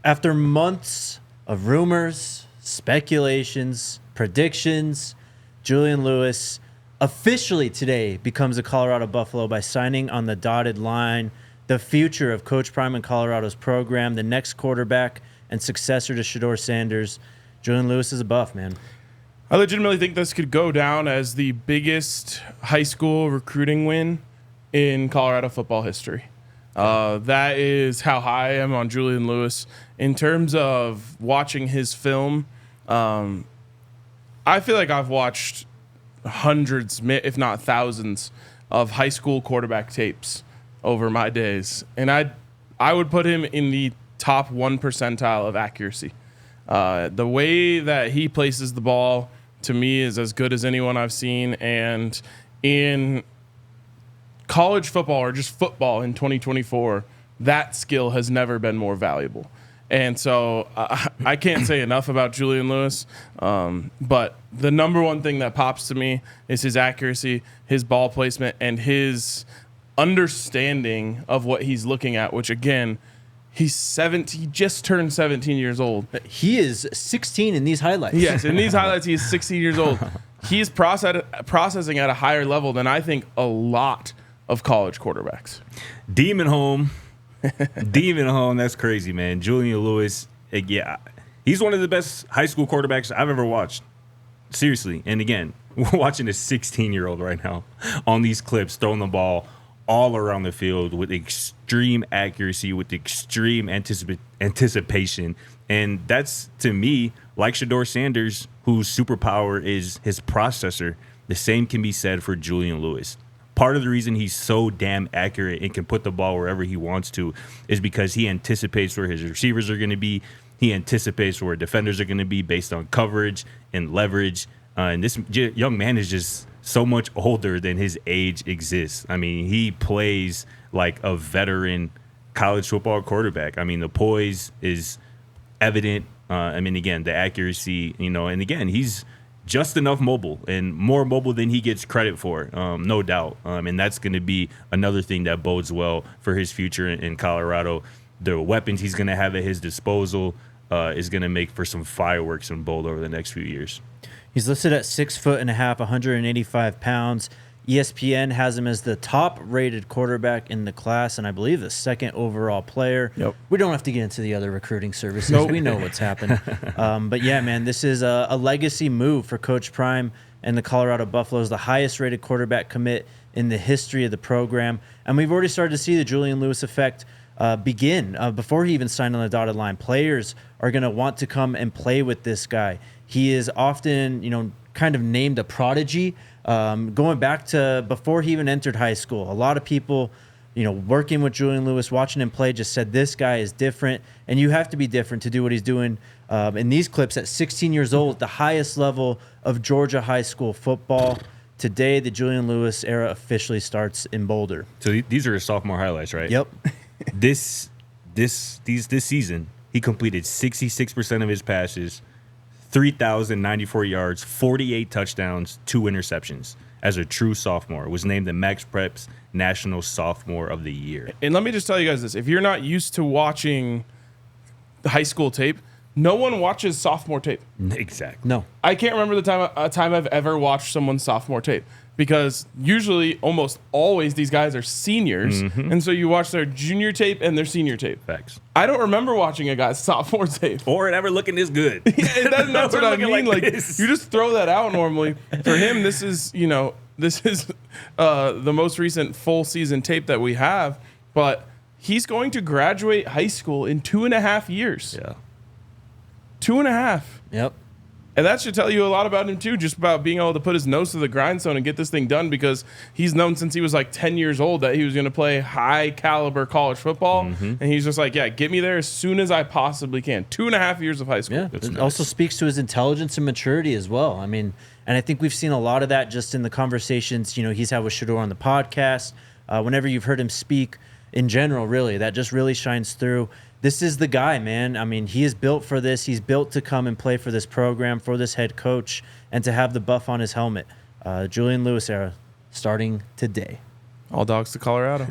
After months of rumors, speculations, predictions, Julian Lewis officially today becomes a Colorado Buffalo by signing on the dotted line. The future of Coach Prime and Colorado's program, the next quarterback and successor to Shedeur Sanders. Julian Lewis is a Buff, man. I legitimately think this could go down as the biggest high school recruiting win in Colorado football history. That is how high I am on Julian Lewis. In terms of watching his film, I feel like I've watched hundreds, if not thousands, of high school quarterback tapes over my days. And I would put him in the top 1 percentile of accuracy. The way that he places the ball, to me, is as good as anyone I've seen. And in college football, or just football in 2024, that skill has never been more valuable. And so I can't say enough about Julian Lewis. But the number one thing that pops to me is his accuracy, his ball placement, and his understanding of what he's looking at, which, again, he just turned 17 years old. He is 16 in these highlights. Yes, in these highlights, he is 16 years old. He's processing at a higher level than I think a lot of college quarterbacks. Demon home. That's crazy, man. Julian Lewis, yeah, he's one of the best high school quarterbacks I've ever watched. Seriously. And again, we're watching a 16-year-old right now on these clips throwing the ball all around the field with extreme accuracy, with extreme anticipation. And that's, to me, like Shedeur Sanders, whose superpower is his processor. The same can be said for Julian Lewis. Part of the reason he's so damn accurate and can put the ball wherever he wants to is because he anticipates where his receivers are going to be. He anticipates where defenders are going to be based on coverage and leverage. And this young man is just so much older than his age exists. I mean, he plays like a veteran college football quarterback. I mean, the poise is evident. I mean, again, the accuracy, and again, he's just enough mobile, and more mobile than he gets credit for, no doubt. And that's going to be another thing that bodes well for his future in Colorado. The weapons he's going to have at his disposal is going to make for some fireworks in Boulder over the next few years. He's listed at 6'1.5", 185 pounds. ESPN has him as the top-rated quarterback in the class, and I believe the second overall player. Yep. We don't have to get into the other recruiting services. Nope. We know what's happened. But, yeah, man, this is a legacy move for Coach Prime and the Colorado Buffaloes, the highest-rated quarterback commit in the history of the program. And we've already started to see the Julian Lewis effect begin before he even signed on the dotted line. Players are going to want to come and play with this guy. He is often, kind of named a prodigy. Going back to before he even entered high school, a lot of people, working with Julian Lewis, watching him play, just said this guy is different, and you have to be different to do what he's doing in these clips at 16 years old, at the highest level of Georgia high school football. Today, the Julian Lewis era officially starts in Boulder. So these are his sophomore highlights, right? Yep. This season, he completed 66% of his passes, 3,094 yards, 48 touchdowns, 2 interceptions. As a true sophomore, was named the Max Preps National Sophomore of the Year. And let me just tell you guys this. If you're not used to watching the high school tape, no one watches sophomore tape. Exactly. No. I can't remember a time I've ever watched someone's sophomore tape, because usually, almost always, these guys are seniors, and so you watch their junior tape and their senior tape. Facts. I don't remember watching a guy's sophomore tape. Or it ever looking this good. That's what I mean. Like this. you just throw that out normally. For him, this is the most recent full season tape that we have, but he's going to graduate high school in 2.5 years. Yeah. 2.5. Yep. And that should tell you a lot about him, too, just about being able to put his nose to the grindstone and get this thing done, because he's known since he was like 10 years old that he was going to play high-caliber college football. And he's just like, yeah, get me there as soon as I possibly can. 2.5 years of high school. Yeah, it also speaks to his intelligence and maturity as well. I mean, and I think we've seen a lot of that just in the conversations, he's had with Shedeur on the podcast. Whenever you've heard him speak in general, really, that just really shines through. This is the guy, man. I mean, he is built for this. He's built to come and play for this program, for this head coach, and to have the buff on his helmet. Julian Lewis era starting today. All dogs to Colorado.